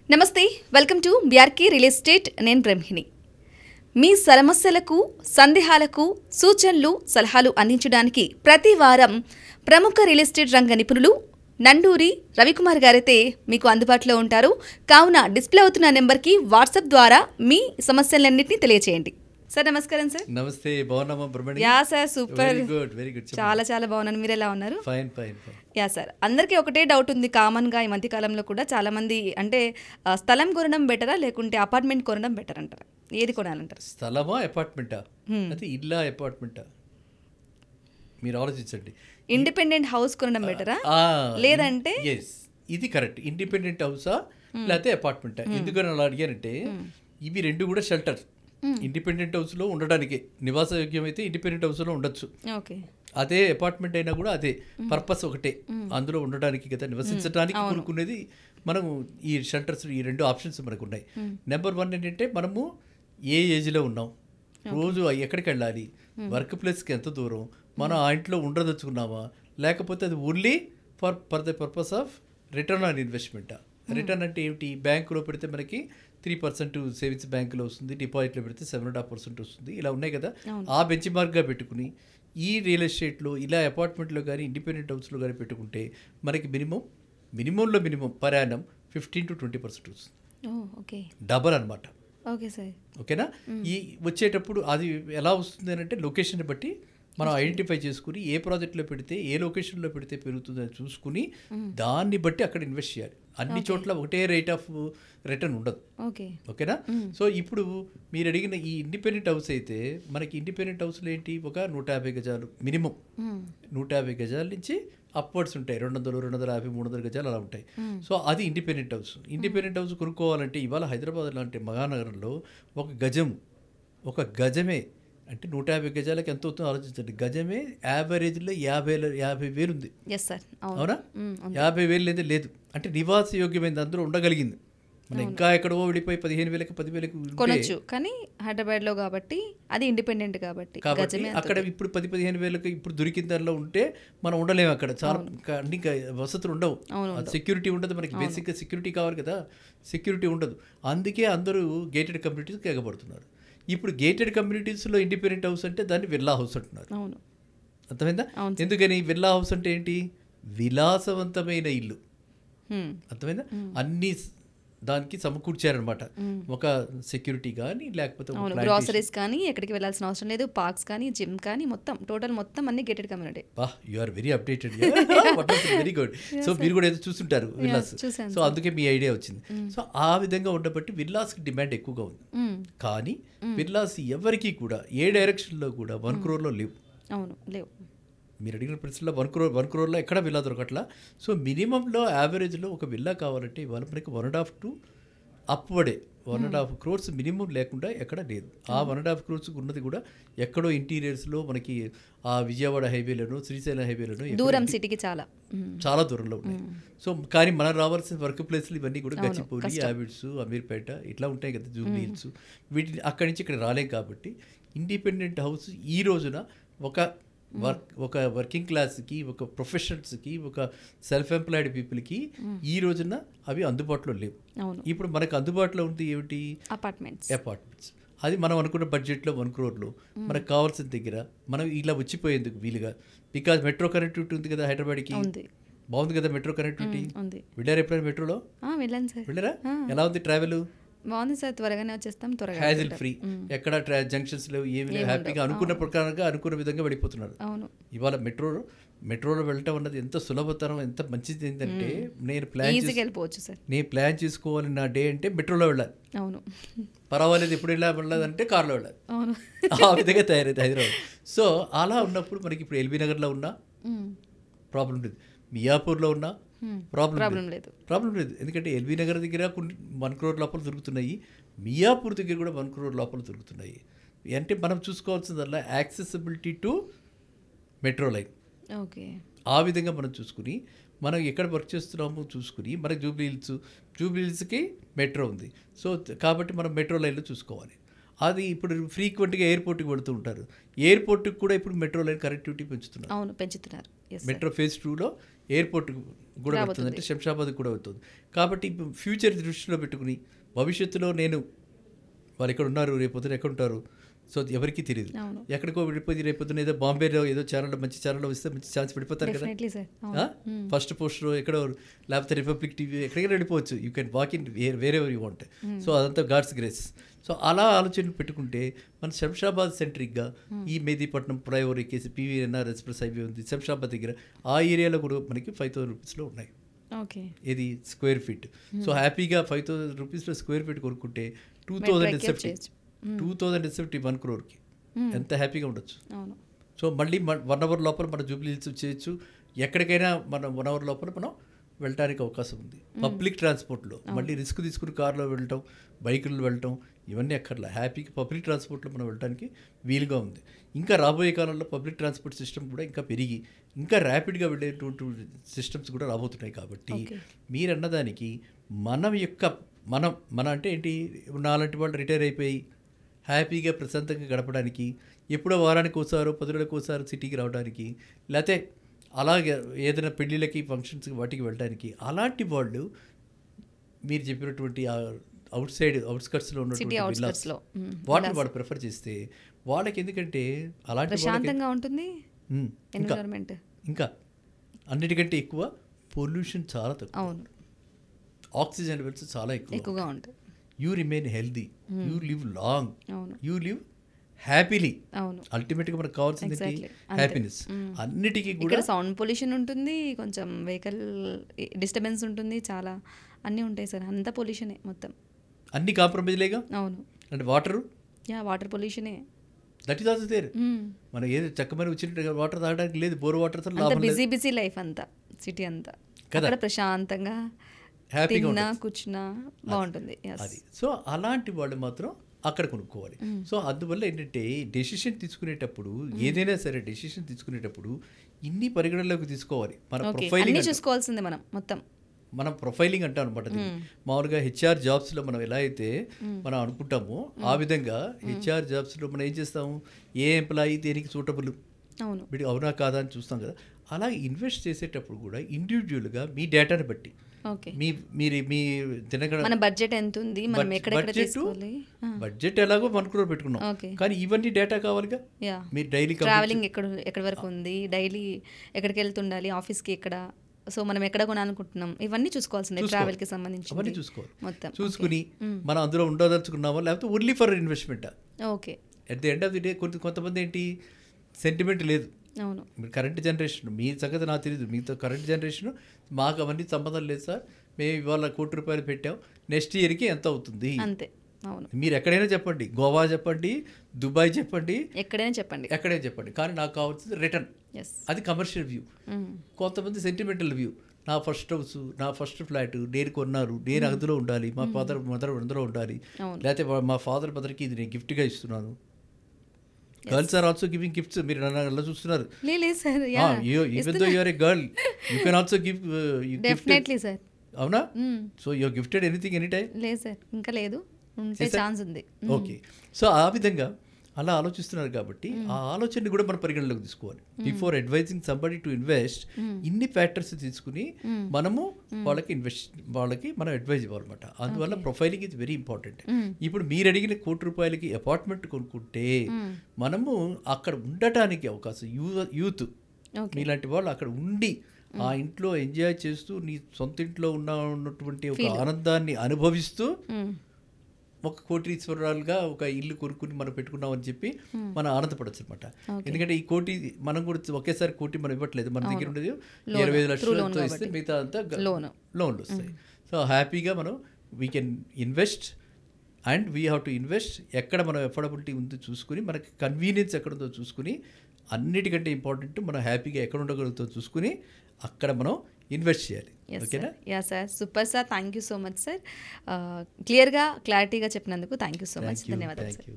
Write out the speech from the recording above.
నమస్తే, welcome to BRK real estate. నేను బ్రహ్మిణి. మీ సమస్యలకు, సందేహాలకు సూచనలు, సలహాలు అందించడానికి ప్రతి వారం ప్రముఖ రియల్ ఎస్టేట్ రంగ నిపుణులు నండూరి రవికుమార్ గారైతే మీకు అందుబాటులో ఉంటారు. కావున డిస్ప్లే అవుతున్న నెంబర్కి వాట్సాప్ ద్వారా మీ సమస్యలన్నింటినీ తెలియచేయండి. సార్ నమస్కారం. సార్ నమస్తే. బాగున్నామా Brahmani? Yeah sir, super, very good. చాలా చాలా బాగున్నాను. మీరు ఎలా ఉన్నారు? Fine fine. యా సార్, అందరికీ ఒకటే డౌట్ ఉంది కామన్గా ఈ మధ్య కాలంలో కూడా చాలా మంది, అంటే స్థలం కొనడం బెటరా లేకుంటే అపార్ట్మెంట్ కొనడం బెటర్ అంటారా? ఏది కొనాలంటారు? స్థలమా అపార్ట్మెంటా, అయితే ఇల్లా అపార్ట్మెంటా? మీరు ఆలోచించండి. ఇండిపెండెంట్ హౌస్ కొనడం బెటరా లేదంటే? ఇది కరెక్ట్. ఇండిపెండెంట్ హౌసా లేకపోతే అపార్ట్మెంటా? ఎందుకని అలా అడిగానంటే ఇవి రెండు కూడా షెల్టర్. ఇండిపెండెంట్ హౌస్లో ఉండడానికి నివాస యోగ్యం అయితే ఇండిపెండెంట్ హౌస్లో ఉండొచ్చు. ఓకే. అదే అపార్ట్మెంట్ అయినా కూడా అదే పర్పస్ ఒకటే, అందులో ఉండడానికి కదా, నివసించడానికి కోరుకునేది. మనము ఈ షెల్టర్స్, ఈ రెండు ఆప్షన్స్ మనకు ఉన్నాయి. నెంబర్ 1 ఏంటంటే మనము ఏ ఏజ్లో ఉన్నాం, రోజు ఎక్కడికి వెళ్ళాలి, వర్క్ ప్లేస్కి ఎంత దూరం, మనం ఆ ఇంట్లో ఉండదలుచుకున్నామా, లేకపోతే అది only for the purpose of return on ఇన్వెస్ట్మెంటా? రిటర్న్ అంటే ఏమిటి? బ్యాంకులో పెడితే మనకి 3% సేవింగ్స్ బ్యాంకులో వస్తుంది, డిపాజిట్లో పెడితే 7.5% వస్తుంది. ఇలా ఉన్నాయి కదా. ఆ బెంచ్ మార్క్గా పెట్టుకుని ఈ రియల్ ఎస్టేట్లో ఇలా అపార్ట్మెంట్లో కానీ ఇండిపెండెంట్ హౌస్లో కానీ పెట్టుకుంటే మనకి మినిమంలో మినిమం పర్ యానం 15 to 20% వస్తుంది. ఓకే, డబల్ అనమాట. Okay sir. ఓకేనా? ఈ వచ్చేటప్పుడు అది ఎలా వస్తుంది అంటే లొకేషన్ బట్టి మనం ఐడెంటిఫై చేసుకుని ఏ ప్రాజెక్ట్లో పెడితే, ఏ లొకేషన్లో పెడితే పెరుగుతుందని చూసుకుని దాన్ని బట్టి అక్కడ ఇన్వెస్ట్ చేయాలి. అన్ని చోట్ల ఒకటే రేట్ ఆఫ్ రిటర్న్ ఉండదు. ఓకేనా? సో ఇప్పుడు మీరు అడిగిన ఈ ఇండిపెండెంట్ హౌస్ అయితే మనకి ఇండిపెండెంట్ హౌస్లో ఏంటి, ఒక 150 గజాలు మినిమం, 150 గజాల నుంచి అప్వర్డ్స్ ఉంటాయి. 200, 250, 300 గజాలు అలా ఉంటాయి. సో అది ఇండిపెండెంట్ హౌస్. ఇండిపెండెంట్ హౌస్ కొనుక్కోవాలంటే ఇవాళ హైదరాబాద్ లాంటి మహానగరంలో ఒక గజమే అంటే 150 గజాలకి ఎంత అవుతుందో ఆలోచించండి. గజమే యావరేజ్లో 50,000 ఉంది. అవునా? 50,000 అయితే లేదు అంటే నివాస యోగ్యమైంది, అందులో ఉండగలిగింది. మనం ఇంకా ఎక్కడో వెళ్ళిపోయి 15,000కి 10,000కి కొనొచ్చు, కానీ హైదరాబాద్లో కాబట్టి అది ఇండిపెండెంట్ కాబట్టి అక్కడ ఇప్పుడు 10,000-15,000కి ఇప్పుడు దొరికిన దానిలో ఉంటే మనం ఉండలేము. అక్కడ చాలా అన్ని వసతులు ఉండవు, సెక్యూరిటీ ఉండదు. మనకి బేసిక్గా సెక్యూరిటీ కావాలి కదా, సెక్యూరిటీ ఉండదు. అందుకే అందరూ గేటెడ్ కమ్యూనిటీస్కి ఎగబడుతున్నారు. ఇప్పుడు గేటెడ్ కమ్యూనిటీస్లో ఇండిపెండెంట్ హౌస్ అంటే దాన్ని విల్లా హౌస్ అంటున్నారు. అర్థమైందా? ఎందుకని విల్లా హౌస్ అంటే ఏంటి? విలాసవంతమైన ఇల్లు. అర్థమైందా? అన్ని దానికి సమకూర్చారనమాట. ఒక సెక్యూరిటీ కానీ, లేకపోతే గ్రాసరీస్ కానీ, ఎక్కడికి వెళ్ళాల్సిన అవసరం లేదు, పార్క్స్ కానీ, జిమ్ కానీ, టోటల్ మొత్తం అన్ని gated community. You are very updated, very good. So మీరు కూడా ఏదో చూస్తుంటారు విల్లాస్, సో అందుకే మీ ఐడియా వచ్చింది. సో ఆ విధంగా ఉండబట్టి విల్లాస్కి డిమాండ్ ఎక్కువగా ఉంది. కానీ విల్లాస్ ఎవరికి కూడా ఏ డైరెక్షన్లో కూడా 1 crore లేవు. లేవు. మీరు అడిగిన ప్రశ్నలో 1 crore ఎక్కడ విల్లా దొరకట్లా. సో మినిమంలో యావరేజ్లో ఒక విల్లా కావాలంటే ఇవాళ మనకి 1.5 to అప్వర్డే 1.5 crores మినిమం లేకుండా ఎక్కడ లేదు. ఆ 1.5 crores ఉన్నది కూడా ఎక్కడో ఇంటీరియర్స్లో మనకి ఆ విజయవాడ హైవేలోనో, శ్రీశైలం హైవేలోనో, దూరం సిటీకి చాలా దూరంలో ఉన్నాయి. సో కానీ మనం రావాల్సిన వర్క్ ప్లేస్లు ఇవన్నీ కూడా గచ్చిపూడి, యావిడ్స్, అమీర్పేట ఇట్లా ఉంటాయి కదా, జూబ్లీ హిల్స్, వీటిని అక్కడి నుంచి ఇక్కడ రాలేం. కాబట్టి ఇండిపెండెంట్ హౌస్ ఈ రోజున ఒక వర్కింగ్ క్లాస్కి, ఒక ప్రొఫెషనల్స్కి, ఒక సెల్ఫ్ ఎంప్లాయిడ్ పీపుల్కి ఈ రోజున అవి అందుబాటులో లేవు. ఇప్పుడు మనకు అందుబాటులో ఉంది ఏమిటి? అపార్ట్మెంట్స్. అది మనం అనుకున్న బడ్జెట్లో 1 crore మనకు కావాల్సిన దగ్గర మనం ఇలా వచ్చిపోయేందుకు వీలుగా, బికాజ్ మెట్రో కనెక్టివిటీ ఉంది కదా హైదరాబాద్కి. బాగుంది కదా మెట్రో కనెక్టివిటీ. వెళ్ళారా ఎప్పుడైనా మెట్రోలో? వెళ్ళారా? ఎలా ఉంది ట్రావెల్? బాగుంది సార్, త్వరగానే వచ్చేస్తాం. హ్యాజిల్ ఫ్రీ, ఎక్కడ జంక్షన్స్ లేవు, ఏమి లేవు. హ్యాపీగా అనుకున్న ప్రకారంగా అనుకున్న విధంగా వెళ్ళిపోతున్నారు. ఇవాళ మెట్రోలో వెళ్ళటం అన్నది ఎంత సులభతరం, ఎంత మంచిది. ఏంటంటే నేను ప్లాన్ చేసుకోవాలి నా డే అంటే మెట్రోలో వెళ్ళాలి. పర్వాలేదు, ఎప్పుడు వెళ్ళాలంటే కార్లో వెళ్ళాలి. ఆ విధంగా తయారైంది హైదరాబాద్. సో అలా ఉన్నప్పుడు మనకి ఇప్పుడు ఎల్బీ నగర్లో ఉన్నా ప్రాబ్లం లేదు, మియాపూర్లో ఉన్నా ప్రాబ్లం లేదు. ఎందుకంటే ఎల్బీ నగర్ దగ్గర 1 crore లోపల దొరుకుతున్నాయి, మియాపూర్ దగ్గర కూడా 1 crore లోపల దొరుకుతున్నాయి. అంటే మనం చూసుకోవాల్సిందల్లా యాక్సెసిబిలిటీ టు మెట్రో లైన్. ఆ విధంగా మనం చూసుకుని, మనం ఎక్కడ వర్క్ చేస్తున్నామో చూసుకుని, మనకి జూబ్లీ హిల్స్కి మెట్రో ఉంది. సో కాబట్టి మనం మెట్రో లైన్లో చూసుకోవాలి. అది ఇప్పుడు ఫ్రీక్వెంట్గా ఎయిర్పోర్ట్కి వెళుతూ ఉంటారు. ఎయిర్పోర్ట్కి కూడా ఇప్పుడు మెట్రో లైన్ కనెక్టివిటీ పెంచుతున్నారు. పెంచుతున్నారు. మెట్రో phase 2లో ఎయిర్పోర్ట్ కూడా వెళ్తుంది, అంటే శంషాబాద్కి కూడా వెళ్తుంది. కాబట్టి ఫ్యూచర్ దృష్టిలో పెట్టుకుని భవిష్యత్తులో నేను వారు ఎక్కడ ఉన్నారు, రేపొద్దున ఎక్కడ ఉంటారు, సో ఎవరికి తెలియదు. ఎక్కడికో వెళ్ళిపోయి రేపొద్దున ఏదో బాంబేలో ఏదో ఛానల్లో మంచి ఛానల్లో వస్తే మంచి ఛాన్స్ పడిపోతారు కదా, ఫస్ట్ పోస్టర్ ఎక్కడో, లేకపోతే రిపబ్లిక్ టీవీ ఎక్కడికైనా వెళ్ళిపోవచ్చు. యూ కెన్ వాక్ ఇన్ వేరే ఎవర్ యూ వాంట్. సో అదంతా గాడ్స్ గ్రేస్. సో అలా ఆలోచన పెట్టుకుంటే మన శంషాబాద్ సెంట్రిక్గా ఈ మెహదీపట్నం ఫ్లైఓవర్ ఎక్కేసి PVNR ఎక్స్ప్రెస్ హైవే ఉంది శంషాబాద్ దగ్గర, ఆ ఏరియాలో కూడా మనకి 5,000 రూపీస్లో ఉన్నాయి. ఇది స్క్వేర్ ఫీట్. సో హ్యాపీగా 5,000 రూపీస్లో స్క్వేర్ ఫీట్ కొనుక్కుంటే 2,070 1 crore ఎంత హ్యాపీగా ఉండొచ్చు. సో మళ్ళీ 1 hour లోపల మన జూబ్లీ హిల్స్ చేయొచ్చు. ఎక్కడికైనా మనం 1 hour లోపల మనం వెళ్ళడానికి అవకాశం ఉంది. పబ్లిక్ ట్రాన్స్పోర్ట్లో మళ్ళీ రిస్క్ తీసుకుని కార్లో వెళ్ళటం, బైకుల్లో వెళ్ళటం ఇవన్నీ అక్కర్లా, హ్యాపీగా పబ్లిక్ ట్రాన్స్పోర్ట్లో మనం వెళ్ళడానికి వీలుగా ఉంది. ఇంకా రాబోయే కాలంలో పబ్లిక్ ట్రాన్స్పోర్ట్ సిస్టమ్ కూడా ఇంకా పెరిగి ఇంకా ర్యాపిడ్గా వెళ్ళేటువంటి సిస్టమ్స్ కూడా రాబోతున్నాయి. కాబట్టి మీరన్నదానికి మన అంటే ఏంటి, నాలాంటి వాళ్ళు రిటైర్ అయిపోయి హ్యాపీగా ప్రశాంతంగా గడపడానికి, ఎప్పుడో వారానికి ఒకసారి 10 రోజులకు ఒకసారి సిటీకి రావడానికి, లేకపోతే అలాగే ఏదైనా పెళ్ళిళ్ళకి ఫంక్షన్స్కి వాటికి వెళ్ళడానికి, అలాంటి వాళ్ళు మీరు చెప్పినటువంటి అవుట్స్కట్స్లో ఉన్నటువంటి వాటిని వాళ్ళు ప్రిఫర్ చేస్తే వాళ్ళకి, ఎందుకంటే అలాంటి ప్రశాంతంగా ఉంటుంది, ఇంకా అన్నిటికంటే ఎక్కువ పొల్యూషన్ చాలా తక్కువ, అవును, ఆక్సిజన్ లెవెల్స్ చాలా ఎక్కువగా ఉంటాయి, you remain healthy, you live long, you live happily. అల్టిమేట్గా మనకు కావాల్సింది హ్యాపీనెస్. అన్నిటికీ కూడా సౌండ్ పొల్యూషన్ ఉంటుంది, కొంచెం వెహికల్ డిస్టర్బెన్స్ ఉంటుంది, చాలా అన్నీ ఉంటాయి సార్. అంతా పొల్యూషనే మొత్తం, అన్ని కాంప్రమైజ్లేగా. అవును, అంటే వాటర్ వాటర్ పొల్యూషనే, దట్ ఈస్ ఆల్సో దేర్. మనం ఏదో చక్కమని వచ్చినట్టు వాటర్ తాగడానికి లేదు, బోర్ వాటర్ బిజీ లైఫ్ అంతా, సిటీ అంతా కదా, ప్రశాంతంగా హ్యాపీగా కూర్చున్నా బాగుంటుంది. అది సో అలాంటి వాళ్ళు మాత్రం అక్కడ కొనుక్కోవాలి. సో అందువల్ల ఏంటంటే డెసిషన్ తీసుకునేటప్పుడు, ఏదైనా సరే డెసిషన్ తీసుకునేటప్పుడు ఇన్ని పరిగణనలోకి తీసుకోవాలి. మన ప్రొఫైలింగ్ చూసుకోవాల్సిందే, మనం ప్రొఫైలింగ్ అంటాం అనమాట. మామూలుగా HR జాబ్స్లో మనం ఎలా అయితే మనం అనుకుంటామో ఆ విధంగా HR జాబ్స్లో మనం ఏం చేస్తాము, ఏ ఎంప్లాయీ దేనికి సూటబుల్, వీడు అవునా కాదా అని చూస్తాం కదా. అలా ఇన్వెస్ట్ చేసేటప్పుడు కూడా ఇండివిజువల్గా మీ డేటాని బట్టి బడ్జెట్ ఎంత ఉంది, బడ్జెట్ ఎలాగో 1 crore పెట్టుకున్నాం, కానీ ఇవన్నీ డేటా కావాలిగా. మీరు డైలీ ట్రావెలింగ్ ఎక్కడి వరకు ఉంది, డైలీ ఎక్కడికి వెళ్తుండాలి, ఆఫీస్కి ఎక్కడ, సో మనం ఎక్కడ కొనాలనుకుంటున్నాం, ఇవన్నీ చూసుకోవాల్సిందే. ట్రావెల్ కి సంబంధించి అవన్నీ చూసుకోవాలి. మొత్తం చూసుకుని మనం అందులో ఉండదలుచుకున్నామా, లేకపోతే only for investment. Okay, at the end of the day కొంతమంది ఏంటి, సెంటిమెంట్ లేదు. అవును, మీరు కరెంట్ జనరేషన్, మీ సంగతి నాకు తెలియదు, మీతో కరెంట్ జనరేషన్ మాకు అవన్నీ సంబంధం లేదు సార్, మేము ఇవాళ 1 కోటి రూపాయలు పెట్టాం, నెక్స్ట్ ఇయర్కి ఎంత అవుతుంది అంతే. అవును, మీరు ఎక్కడైనా చెప్పండి, గోవా చెప్పండి, దుబాయ్ చెప్పండి, ఎక్కడైనా చెప్పండి, కానీ నాకు కావాల్సింది రిటర్న్. అది కమర్షియల్ వ్యూ. కొంతమంది సెంటిమెంటల్ వ్యూ, నా ఫస్ట్ హౌస్, నా ఫస్ట్ ఫ్లాట్ నేను కొన్నారు, నేను అందులో ఉండాలి, మా మదర్ అందులో ఉండాలి, లేకపోతే మా ఫాదర్ మదర్కి ఇది నేను గిఫ్ట్గా ఇస్తున్నాను. Girls are also giving gifts. మీరు నన్ను అలా చూస్తున్నారు, even though you are a girl you can also give gift. అవునా? So you are gifted anything any time? లేదు సార్, ఇంకా లేదు, ఉంటే ఛాన్స్ ఉంది. ఓకే, సో ఆ విధంగా అలా ఆలోచిస్తున్నారు కాబట్టి ఆ ఆలోచనని కూడా మనం పరిగణలోకి తీసుకోవాలి. Before advising somebody to invest, ఇన్ని ఫ్యాక్టర్స్ తీసుకుని మనము వాళ్ళకి మనం అడ్వైజ్ ఇవ్వాలన్నమాట. అందువల్ల ప్రొఫైలింగ్ ఇస్ వెరీ ఇంపార్టెంట్. ఇప్పుడు మీరు అడిగిన 1 కోటి రూపాయలకి అపార్ట్మెంట్ కొనుక్కుంటే మనము అక్కడ ఉండటానికి అవకాశం, యూత్ మీలాంటి వాళ్ళు అక్కడ ఉండి ఆ ఇంట్లో ఎంజాయ్ చేస్తూ నీ సొంత ఇంట్లో ఉన్నటువంటి ఒక ఆనందాన్ని అనుభవిస్తూ 1 కోటీశ్వరాలుగా ఒక ఇల్లు కొనుక్కుని మనం పెట్టుకున్నామని చెప్పి మనం ఆనందపడచ్చు అనమాట. ఎందుకంటే ఈ కోటి మనం కూడా ఒకేసారి కోటి మనం ఇవ్వట్లేదు, మన దగ్గర ఉండేది 25 లక్షలతో ఇస్తే మిగతా అంతా లోన్లు వస్తాయి. సో హ్యాపీగా మనం we can invest and we have to invest. ఎక్కడ మనం ఎఫోర్డబిలిటీ ఉందో చూసుకుని, మనకి కన్వీనియన్స్ ఎక్కడ ఉందో చూసుకుని, అన్నిటికంటే ఇంపార్టెంట్ మనం హ్యాపీగా ఎక్కడ ఉండగలుగుతుందో చూసుకుని అక్కడ మనం ఇన్వెస్ట్ చేయాలి. ఓకేనా? Yeah sir, super sir, thank you so much sir. క్లియర్గా క్లారిటీగా చెప్పినందుకు థ్యాంక్ యూ సో మచ్. ధన్యవాదాలు సార్.